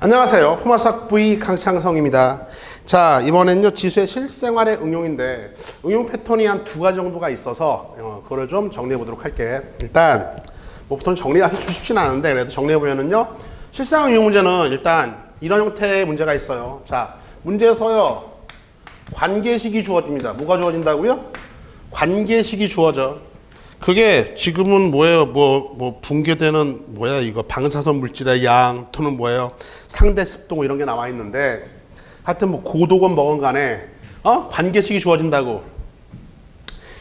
안녕하세요. 포마삭 V 강창성입니다. 자, 이번엔요 지수의 실생활의 응용인데 응용 패턴이 한 두 가지 정도가 있어서 그거를 좀 정리해 보도록 할게. 일단 뭐 보통 정리하기 쉽지는 않은데 그래도 정리해 보면은요 실생활 응용 문제는 일단 이런 형태의 문제가 있어요. 자, 문제에서요 관계식이 주어집니다. 뭐가 주어진다고요? 관계식이 주어져. 그게 지금은 뭐예요? 뭐 붕괴되는 뭐야 이거 방사선 물질의 양 또는 뭐예요? 상대 습도 뭐 이런 게 나와 있는데 하여튼 뭐 고도건 뭐건 간에 관계식이 주어진다고.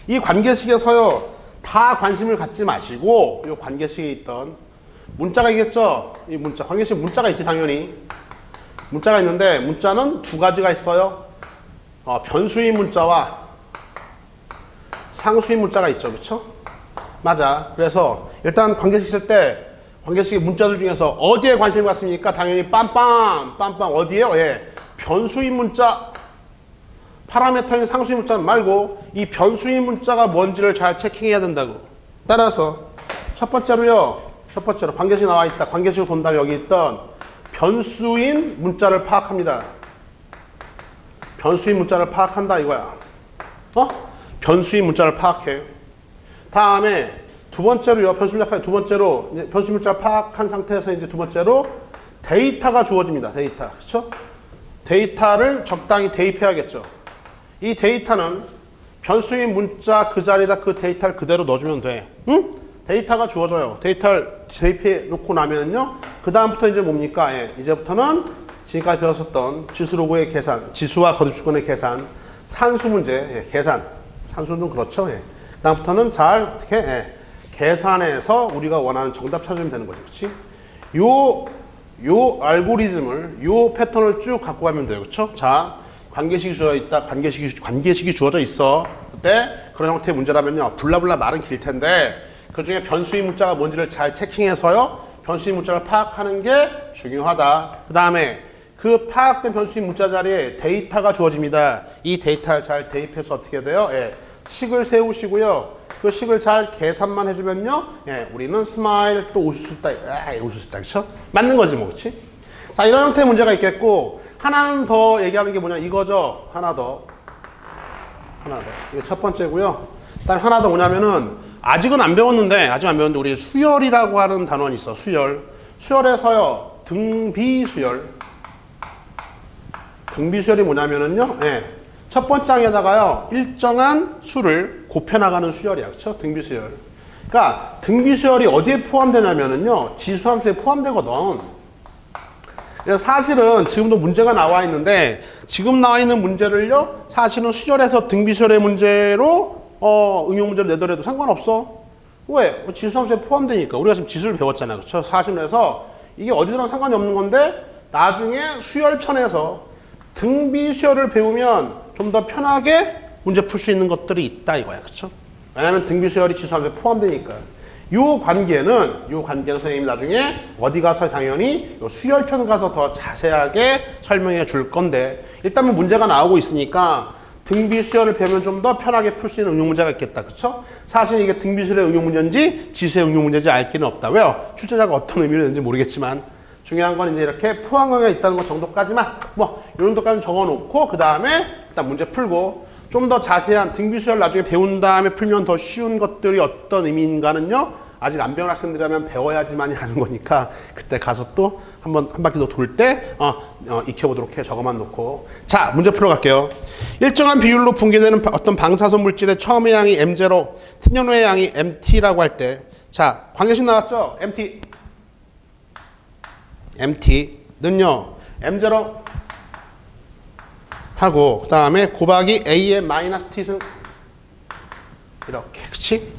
이 관계식에서요 다 관심을 갖지 마시고 이 관계식에 있던 문자가 있겠죠? 이 문자 관계식 문자가 있지 당연히. 문자가 있는데 문자는 두 가지가 있어요. 변수인 문자와 상수인 문자가 있죠, 그렇죠? 맞아. 그래서 일단 관계식 쓸 때 관계식의 문자들 중에서 어디에 관심을 갖습니까? 당연히 빰빰 어디에요? 예, 변수인 문자. 파라미터인 상수인 문자 말고 이 변수인 문자가 뭔지를 잘 체킹해야 된다고. 따라서 첫 번째로 관계식 나와 있다. 관계식을 본 다음에 여기 있던 변수인 문자를 파악합니다. 변수인 문자를 파악한다 이거야. 변수인 문자를 파악해. 다음에 두 번째로요. 변수 문자 파악 두 번째로 이제 변수 문자를 파악한 상태에서 이제 두 번째로 데이터가 주어집니다. 데이터. 그렇죠? 데이터를 적당히 대입해야겠죠. 이 데이터는 변수인 문자 그 자리에다 그 데이터를 그대로 넣어주면 돼. 응? 데이터가 주어져요. 데이터를 대입해 놓고 나면요. 그 다음부터 이제 뭡니까? 예, 이제부터는 지금까지 배웠었던 지수로그의 계산, 지수와 거듭주권의 계산, 산수 문제, 예, 계산. 산수는 그렇죠. 예. 다음부터는 잘 어떻게 계산해서 우리가 원하는 정답 찾으면 되는 거죠. 그렇지? 요 알고리즘을 요 패턴을 쭉 갖고 가면 돼요. 그렇죠? 자, 관계식이 주어져 있다. 관계식이 주어져 있어. 그때 그런 형태의 문제라면요. 블라블라 말은 길 텐데 그중에 변수인 문자가 뭔지를 잘 체킹해서요. 변수인 문자를 파악하는 게 중요하다. 그다음에 그 파악된 변수인 문자 자리에 데이터가 주어집니다. 이 데이터를 잘 대입해서 어떻게 돼요? 예. 식을 세우시고요. 그 식을 잘 계산만 해주면요. 예, 우리는 스마일 또 웃을 수 있다. 웃을 수 있다. 그쵸? 맞는 거지 뭐. 그치? 자, 이런 형태의 문제가 있겠고 하나는 더 얘기하는 게 뭐냐 이거죠. 하나 더. 이게 첫 번째고요. 그다음에 하나 더 뭐냐면은 아직은 안 배웠는데 우리 수열이라고 하는 단원이 있어. 수열에서요. 등비수열이 뭐냐면은요. 예. 첫 번째 항에다가요, 일정한 수를 곱해나가는 수열이야. 그쵸? 등비수열. 그러니까, 등비수열이 어디에 포함되냐면은요, 지수함수에 포함되거든. 그래서 사실은 지금도 문제가 나와 있는데, 지금 나와 있는 문제를요, 사실은 수열에서 등비수열의 문제로, 응용 문제를 내더라도 상관없어. 왜? 지수함수에 포함되니까. 우리가 지금 지수를 배웠잖아요. 그쵸? 사실에서 이게 어디서나 상관이 없는 건데, 나중에 수열편에서 등비수열을 배우면 좀 더 편하게 문제 풀 수 있는 것들이 있다 이거야. 그렇죠? 왜냐하면 등비수열이 지수함수에 포함되니까. 요 관계는 선생님이 나중에 어디 가서 당연히 요 수열편 가서 더 자세하게 설명해 줄 건데 일단 문제가 나오고 있으니까 등비수열을 배우면 좀 더 편하게 풀 수 있는 응용 문제가 있겠다. 그렇죠? 사실 이게 등비수열의 응용 문제인지 지수의 응용 문제인지 알 길은 없다. 왜요? 출제자가 어떤 의미를 내는지 모르겠지만 중요한 건 이제 이렇게 포항형에 있다는 것 정도까지만 이 정도까지 적어놓고 그 다음에 일단 문제 풀고 좀 더 자세한 등비수열 나중에 배운 다음에 풀면 더 쉬운 것들이 어떤 의미인가는요 아직 안 배운 학생들이라면 배워야지만이 하는 거니까 그때 가서 또 한 바퀴 더 돌 때 익혀보도록 해. 적어만 놓고. 자, 문제 풀어갈게요. 일정한 비율로 붕괴되는 어떤 방사선 물질의 처음의 양이 M0, t 후의 양이 MT라고 할 때 자, 관계식 나왔죠? MT는요 M0 하고 그 다음에 곱하기 A의 마이너스 T승 이렇게. 그치?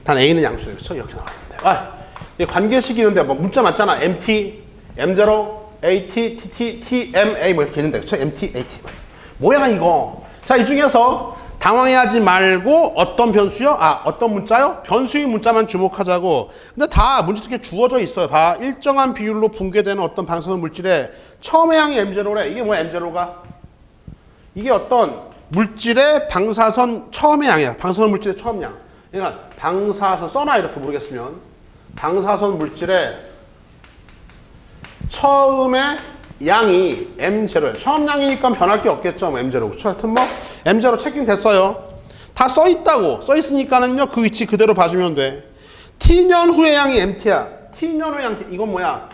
단 A는 양수예요. 그쵸? 이렇게 나와 있는데 이 관계식이 있는데 뭐 문자 맞잖아. MT, M0, AT, TT, TMA 뭐 이렇게 있는데 그쵸? MT, AT 뭐야 이거. 자, 이 중에서 당황해하지 말고 어떤 변수요? 어떤 문자요? 변수의 문자만 주목하자고. 근데 다 문제 특히 주어져 있어요. 봐. 일정한 비율로 붕괴되는 어떤 방사선 물질의 처음의 양이 M0래. 이게 뭐야 M0가? 이게 어떤 물질의 방사선 처음의 양이야. 방사선 물질의 처음 양. 그러니까 방사선 써놔 이렇게 모르겠으면 방사선 물질의 처음에 양이 M0예요. 처음 양이니까 변할 게 없겠죠. 뭐 M0. 그쵸? 하여튼 뭐 M0 체킹됐어요. 다 써있다고. 써있으니까는요. 그 위치 그대로 봐주면 돼. T년 후의 양이 MT야. T년 후의 양, 이건 뭐야?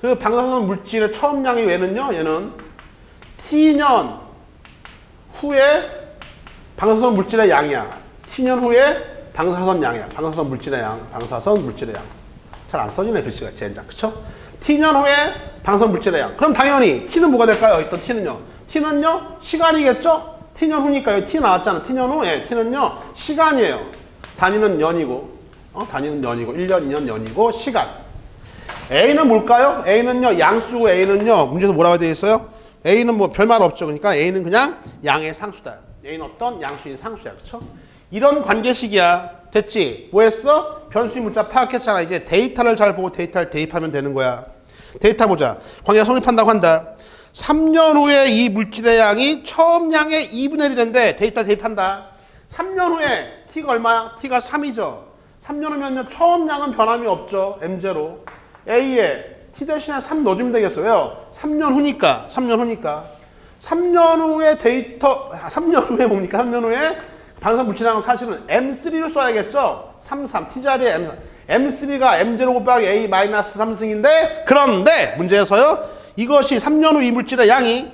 그 방사선 물질의 처음 양이 얘는요. 얘는 T년 후에 방사선 물질의 양이야. T년 후에 방사선 양이야. 방사선 물질의 양. 방사선 물질의 양. 잘 안 써지네, 글씨가. 젠장. 그쵸? T년 후에 방사선 물질의 양. 그럼 당연히 T는 뭐가 될까요? 일단 T는요. T는요, 시간이겠죠? T년 후니까 여기 T 나왔잖아. T년 후. 예, T는요, 시간이에요. 단위는 년이고, 단위는 년이고, 1년, 2년, 년이고, 시간. A는 뭘까요? A는요, 양수고 A는요, 문제에서 뭐라고 되어 있어요? A는 뭐 별말 없죠. 그러니까 A는 그냥 양의 상수다. A는 어떤 양수인 상수야. 그쵸? 이런 관계식이야. 됐지? 뭐 했어? 변수인 문자 파악했잖아. 이제 데이터를 잘 보고 데이터를 대입하면 되는 거야. 데이터 보자. 관계가 성립한다고 한다. 3년 후에 이 물질의 양이 처음 양의 2분의 1이 된대. 데이터 대입한다. 3년 후에 T가 얼마야? T가 3이죠. 3년 후면요. 처음 양은 변함이 없죠. M0. A에 T 대신에 3 넣어주면 되겠어요. 왜요? 3년 후니까. 3년 후니까. 3년 후에 데이터, 3년 후에 뭡니까? 3년 후에 방사선 물질량은 사실은 M3를 써야겠죠? 33, T자리에 M3. M3가 M0 곱하기 A 마이너스 3승인데, 그런데 문제에서요, 이것이 3년 후 이 물질의 양이,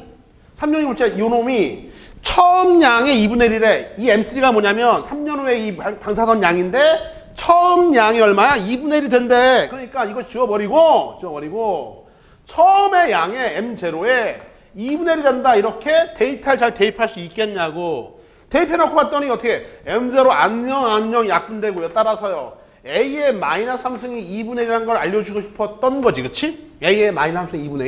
3년 후 이 물질의 요놈이 처음 양의 2분의 1이래. 이 M3가 뭐냐면, 3년 후에 이 방사선 양인데, 처음 양이 얼마야? 2분의 1이 된대. 그러니까 이거 지워버리고, 처음의 양의 M0에 2분의 1이 된다. 이렇게 데이터를 잘 대입할 수 있겠냐고. 대입해놓고 봤더니 어떻게 M0 안녕 약분되고요. 따라서요. A의 마이너스 3승이 2분의 1이라는 걸 알려주고 싶었던 거지. 그치? A의 마이너스 3승이 2분의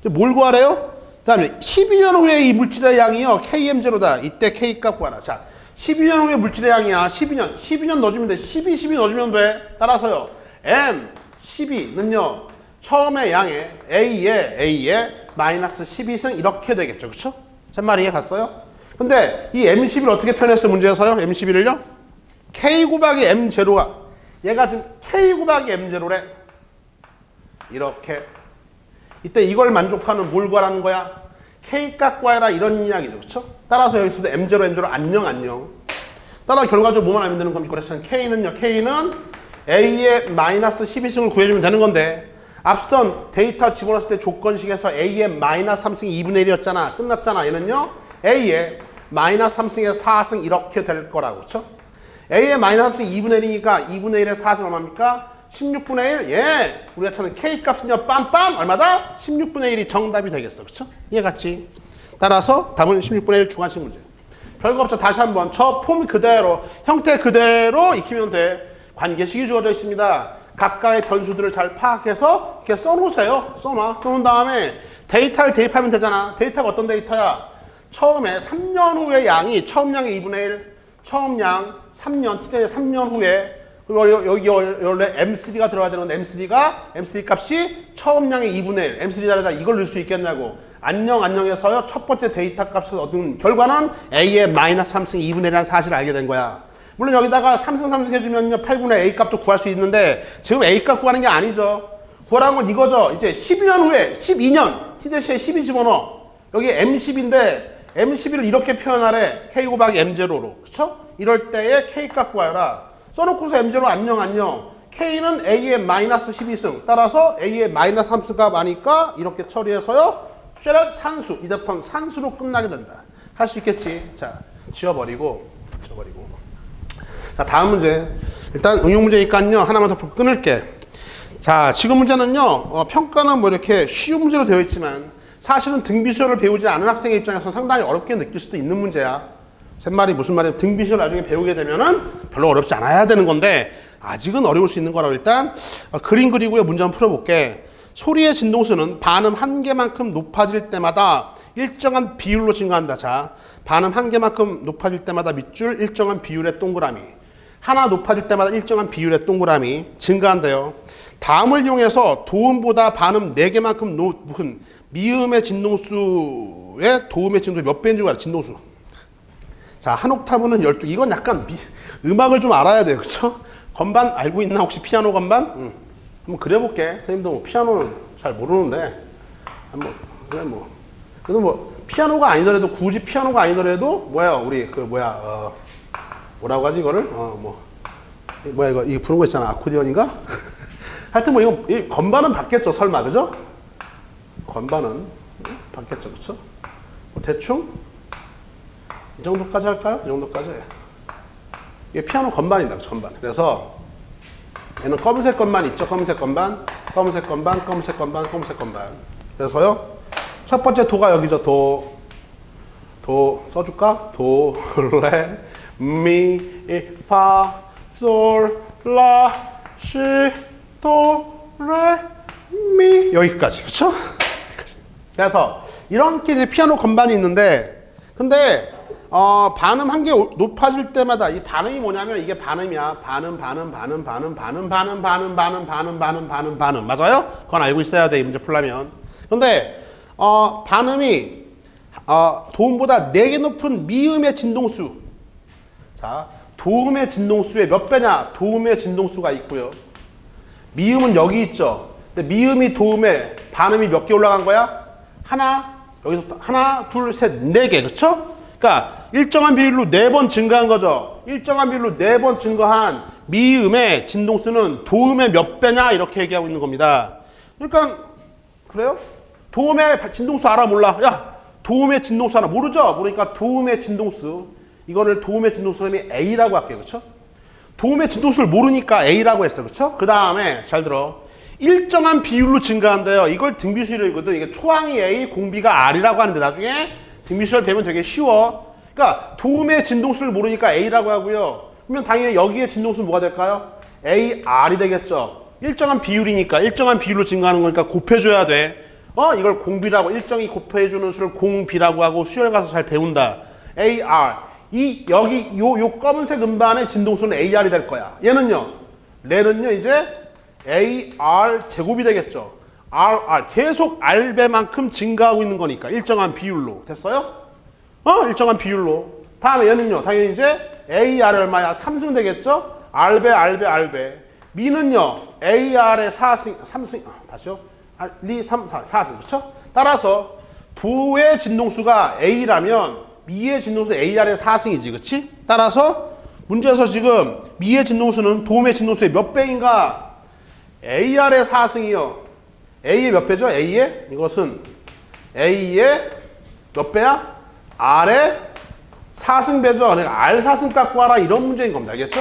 1. 뭘 구하래요? 그 다음에 12년 후에 이 물질의 양이요. KM0다. 이때 K 값 구하라. 자, 12년 후에 물질의 양이야. 12년 넣어주면 돼. 12 넣어주면 돼. 따라서요. M 12는요. 처음에 양의 A의 마이너스 12승 이렇게 되겠죠. 그쵸? 제 말 이해 갔어요? 근데 이 M11을 어떻게 표현했어? 문제에서요. M11을요. K 곱하기 M0가 얘가 지금 K 곱하기 M0래. 이렇게. 이때 이걸 만족하는 뭘 구하라는 거야? K 값 구하라 이런 이야기죠. 그쵸? 따라서 여기서도 M0 안녕. 따라 결과적으로 뭐만 알면 되는 겁니까? 그래서 K는 A의 마이너스 12승을 구해주면 되는 건데 앞선 데이터 집어넣었을 때 조건식에서 A의 마이너스 3승이 2분의 1이었잖아. 끝났잖아. 얘는요. A의 마이너스 3승의 4승 이렇게 될 거라고. 그쵸? A의 마이너스 3승이 2분의 1이니까 2분의 1의 4승 얼마입니까? 16분의 1? 예. 우리가 찾는 K 값은요. 빰빰! 얼마다? 16분의 1이 정답이 되겠어. 그쵸? 이해갔지? 따라서 답은 16분의 1 주관식 문제. 별거 없죠. 다시 한번 저 폼 그대로 형태 그대로 익히면 돼. 관계식이 주어져 있습니다. 각각의 변수들을 잘 파악해서 이렇게 써놓으세요. 써놓은 다음에 데이터를 대입하면 되잖아. 데이터가 어떤 데이터야? 처음에 3년 후의 양이 처음 양의 2분의 1, 처음 양 3년, T대 3년 후에 그리고 여기 원래 M3가 들어가야 되는데 M3 값이 처음 양의 2분의 1, M3 자리에다 이걸 넣을 수 있겠냐고. 안녕해서요. 첫 번째 데이터 값을 얻은 결과는 A의 마이너스 3승 2분의 1이라는 사실을 알게 된 거야. 물론 여기다가 3승 해주면요. 8분의 A 값도 구할 수 있는데 지금 A 값 구하는 게 아니죠. 구하라는 건 이거죠. 이제 12년 후에 12년 T 대신에 12 집어넣어. 여기 M10인데 M11을 이렇게 표현하래. K 곱하기 M0로. 그쵸? 이럴 때에 K 값 구하여라. 써놓고서 M0 안녕. K는 A의 마이너스 12승. 따라서 A의 마이너스 3승 값 아니까 이렇게 처리해서요. 쉐렛 산수. 이제부터는 산수로 끝나게 된다. 할 수 있겠지. 자, 지워버리고. 자, 다음 문제. 일단 응용 문제니까요. 하나만 더 끊을게. 자, 지금 문제는요. 평가는 뭐 이렇게 쉬운 문제로 되어 있지만 사실은 등비수열을 배우지 않은 학생의 입장에서는 상당히 어렵게 느낄 수도 있는 문제야. 제 말이 무슨 말이야? 등비수열 나중에 배우게 되면은 별로 어렵지 않아야 되는 건데 아직은 어려울 수 있는 거라고 일단 그림 그리고요. 문제 한번 풀어볼게. 소리의 진동수는 반음 한 개만큼 높아질 때마다 일정한 비율로 증가한다. 자, 반음 한 개만큼 높아질 때마다 밑줄 일정한 비율의 동그라미. 하나 높아질 때마다 일정한 비율의 동그라미 증가한대요. 다음을 이용해서 도음보다 반음 4개만큼 높은 미음의 진동수의 도움의 진동수 몇 배인 줄 알아? 진동수. 자, 한 옥타브는 12. 이건 약간 음악을 좀 알아야 돼요. 그쵸? 건반 알고 있나? 혹시 피아노 건반? 한번 그려볼게. 선생님도 뭐 피아노는 잘 모르는데 뭐, 그래 뭐. 그래도 뭐 피아노가 아니더라도 굳이 피아노가 아니더라도 뭐야 우리 그 뭐야 뭐라고 하지 이거를 뭐야 이거 부는 거 있잖아 아코디언인가? 하여튼 뭐 이거 이 건반은 받겠죠 설마 그죠? 건반은 받겠죠 그쵸? 뭐 대충 이 정도까지 할까요? 이 정도까지. 이게 피아노 건반입니다 건반. 그래서 얘는 검은색 건반 있죠 검은색 건반, 검은색 건반, 검은색 건반, 검은색 건반. 그래서요 첫 번째 도가 여기죠 도 써줄까? 도, 레, 미, 파, 솔, 라, 시, 도, 레, 미 여기까지 그렇죠? 그래서 이렇게 이제 피아노 건반이 있는데 근데 반음 한 개 높아질 때마다 이 반음이 뭐냐면 이게 반음이야. 반음 맞아요? 그건 알고 있어야 돼 이 문제 풀려면. 근데 반음이 도음보다 4개 높은 미음의 진동수. 자, 도음의 진동수의 몇 배냐? 도음의 진동수가 있고요. 미음은 여기 있죠. 근데 미음이 도음에 반음이 몇 개 올라간 거야? 여기서 하나, 둘, 셋, 4개. 그쵸? 그러니까 일정한 비율로 4번 증가한 거죠. 일정한 비율로 4번 증가한 미음의 진동수는 도음의 몇 배냐? 이렇게 얘기하고 있는 겁니다. 그러니까 그래요? 도음의 진동수 알아 몰라? 야, 도음의 진동수 알아 모르죠? 모르니까 도음의 진동수 이거를 도움의 진동수는 A라고 할게요. 그렇죠? 도움의 진동수를 모르니까 A라고 했어요. 그렇죠? 그 다음에 잘 들어. 일정한 비율로 증가한대요. 이걸 등비수열이거든. 이게 초항이 A, 공비가 R이라고 하는데 나중에 등비수열 되면 되게 쉬워. 그러니까 도움의 진동수를 모르니까 A라고 하고요. 그러면 당연히 여기에 진동수는 뭐가 될까요? AR이 되겠죠. 일정한 비율이니까 일정한 비율로 증가하는 거니까 곱해줘야 돼. 이걸 공비라고 일정히 곱해주는 수를 공비라고 하고 수열 가서 잘 배운다. AR. 여기 요 검은색 음반의 진동수는 AR이 될 거야. 얘는요. 레는요 이제 AR 제곱이 되겠죠. RR 계속 R배만큼 증가하고 있는 거니까 일정한 비율로. 됐어요? 일정한 비율로. 다음에 얘는요. 당연히 이제 AR 얼마야? 3승 되겠죠? R배. 미는요. AR의 3승. 다시요. 2, 3, 4승. 그렇죠? 따라서 도의 진동수가 A라면 미의 진동수 AR의 4승이지. 그렇지? 따라서 문제에서 지금 미의 진동수는 도움의 진동수의 몇 배인가? AR의 4승이요. A의 몇 배죠? A의? 이것은 A의 몇 배야? R의 4승배죠. 그러니까 R 4승 갖고 와라 이런 문제인 겁니다. 알겠죠?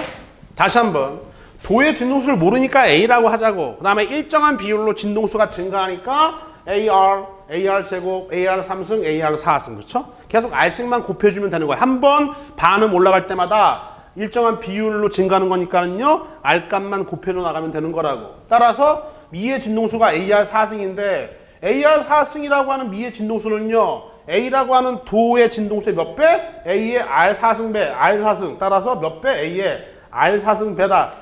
다시 한번 도의 진동수를 모르니까 A라고 하자고. 그 다음에 일정한 비율로 진동수가 증가하니까 AR 제곱, AR 3승, AR 4승. 그렇죠? 계속 R씩만 곱해주면 되는 거예요. 한 번 반음 올라갈 때마다 일정한 비율로 증가하는 거니까는요. R값만 곱해줘 나가면 되는 거라고. 따라서 미의 진동수가 AR 4승인데 AR 4승이라고 하는 미의 진동수는요. A라고 하는 도의 진동수의 몇 배? A의 R 4승배, R 4승. 따라서 몇 배? A의 R 4승 배다.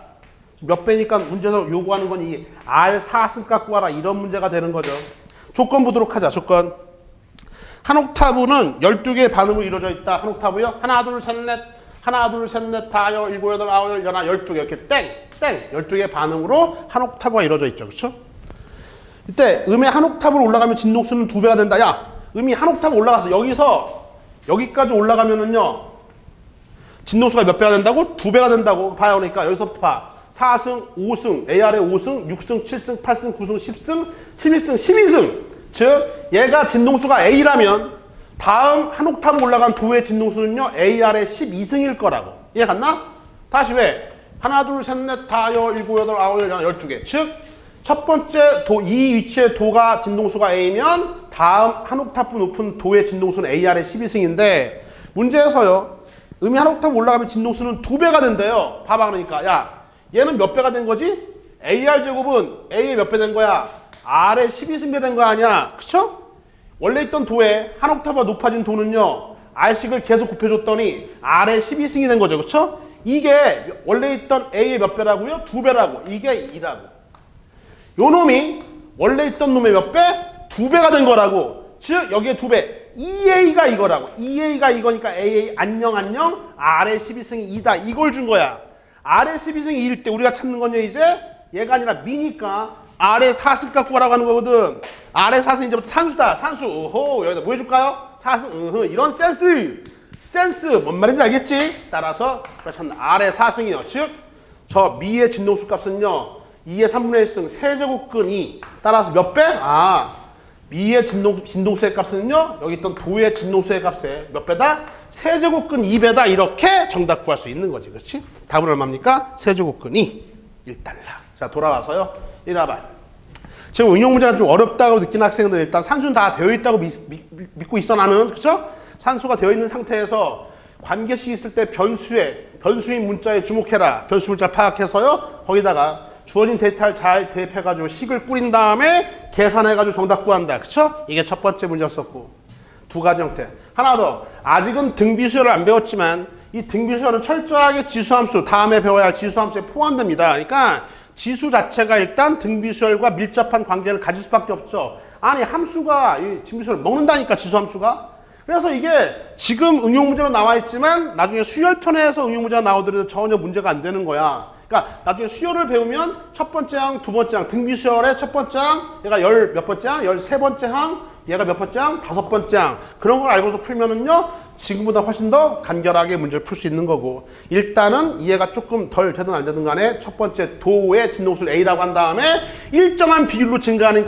몇 배니까 문제에서 요구하는 건 이 R 4승 갖고 와라 이런 문제가 되는 거죠. 조건 보도록 하자. 조건. 한 옥타브는 12개의 반음으로 이루어져 있다. 한 옥타브요. 하나, 둘, 셋, 넷. 하나, 둘, 셋, 넷, 다, 여, 일곱, 여덟, 아홉, 열, 열하, 12개. 이렇게 땡. 12개의 반음으로 한 옥타브가 이루어져 있죠. 그렇죠? 이때 음의 한 옥타브로 올라가면 진동수는 2배가 된다. 야, 음이 한 옥타브 올라가서 여기서 여기까지 올라가면은요. 진동수가 몇 배가 된다고? 2배가 된다고. 봐요. 그러니까 여기서부터 봐. 4승, 5승, AR의 5승, 6승, 7승, 8승, 9승, 10승, 11승, 12승. 즉 얘가 진동수가 A라면 다음 한 옥타브 올라간 도의 진동수는요. AR의 12승일 거라고. 이해 갔나? 다시 왜? 하나, 둘, 셋, 넷, 다, 여, 일곱, 여덟, 아홉, 열, 12개. 즉 첫 번째 이 위치의 도가 진동수가 A면 다음 한 옥타브 높은 도의 진동수는 AR의 12승인데 문제에서요. 음이 한 옥타브 올라가면 진동수는 2배가 된대요. 봐봐 그러니까 야 얘는 몇 배가 된 거지? AR 제곱은 A의 몇 배 된 거야? R의 12승배 된 거 아니야? 그쵸? 원래 있던 도에 한 옥타브가 높아진 도는요. R식을 계속 곱해줬더니 R의 12승이 된 거죠. 그쵸? 이게 원래 있던 A의 몇 배라고요? 2배라고. 이게 2라고. 요 놈이 원래 있던 놈의 몇 배? 2배가 된 거라고. 즉 여기에 2배. 2A가 이거라고. 2A가 이거니까 AA 안녕 R의 12승이 2다. 이걸 준 거야. R의 12승이 2일 때 우리가 찾는 건요 이제 얘가 아니라 미니까 아래 4승 갖고 가라고 하는 거거든. 아래 4승 이제부터 산수다. 산수. 오호. 여기다 뭐 해줄까요? 4승. 이런 센스. 뭔 말인지 알겠지? 따라서 그렇잖아. 아래 4승이요. 즉, 저 미의 진동수 값은요. 2의 3분의 1승 세제곱근 2. 따라서 몇 배? 미의 진동수의 값은요. 여기 있던 도의 진동수의 값에 몇 배다? 세제곱근 2배다. 이렇게 정답 구할 수 있는 거지. 그렇지? 답은 얼마입니까? 세제곱근 2. 1달러. 자, 돌아와서요. 이리 와봐. 지금 응용 문제가 좀 어렵다고 느끼는 학생들 일단 산수는 다 되어 있다고 믿고 있어 나는. 그쵸? 산수가 되어 있는 상태에서 관계식 있을 때 변수인 문자에 주목해라. 변수 문자를 파악해서요. 거기다가 주어진 데이터를 잘 대입해가지고 식을 꾸린 다음에 계산해가지고 정답 구한다. 그쵸? 이게 첫 번째 문제였었고. 두 가지 형태. 하나 더. 아직은 등비수열을 안 배웠지만 이 등비수열은 철저하게 지수함수, 다음에 배워야 할 지수함수에 포함됩니다. 그러니까 지수 자체가 일단 등비수열과 밀접한 관계를 가질 수밖에 없죠. 아니 함수가 이 등비수열을 먹는다니까 지수함수가. 그래서 이게 지금 응용 문제로 나와 있지만 나중에 수열편에서 응용 문제가 나오더라도 전혀 문제가 안 되는 거야. 그러니까 나중에 수열을 배우면 첫 번째 항, 두 번째 항, 등비수열의 첫 번째 항, 얘가 몇 번째 항, 13번째 항, 얘가 몇 번째 항, 5번째 항. 그런 걸 알고서 풀면은요, 지금보다 훨씬 더 간결하게 문제를 풀 수 있는 거고. 일단은 이해가 조금 덜 되든 안 되든 간에 첫 번째 도의 진동수를 A라고 한 다음에 일정한 비율로 증가하는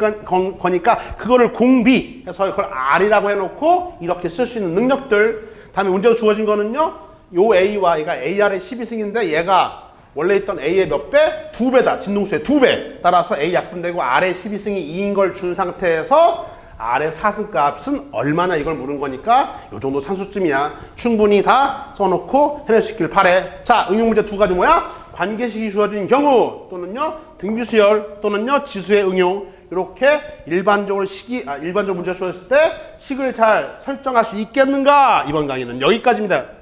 거니까 그거를 공비해서 그걸 R이라고 해놓고 이렇게 쓸 수 있는 능력들. 다음에 문제로 주어진 거는요, 요 A와 얘가 AR의 12승인데 얘가 원래 있던 A의 몇 배? 2배다. 진동수의 2배. 따라서 A 약분되고 R의 12승이 2인 걸 준 상태에서 R의 4승 값은 얼마나 이걸 물은 거니까 요 정도 산수쯤이야. 충분히 다 써놓고 해낼 수 있길 바래. 자, 응용 문제 두 가지 뭐야? 관계식이 주어진 경우 또는요 등비수열 또는요 지수의 응용. 이렇게 일반적으로 문제 주어졌을 때 식을 잘 설정할 수 있겠는가? 이번 강의는 여기까지입니다.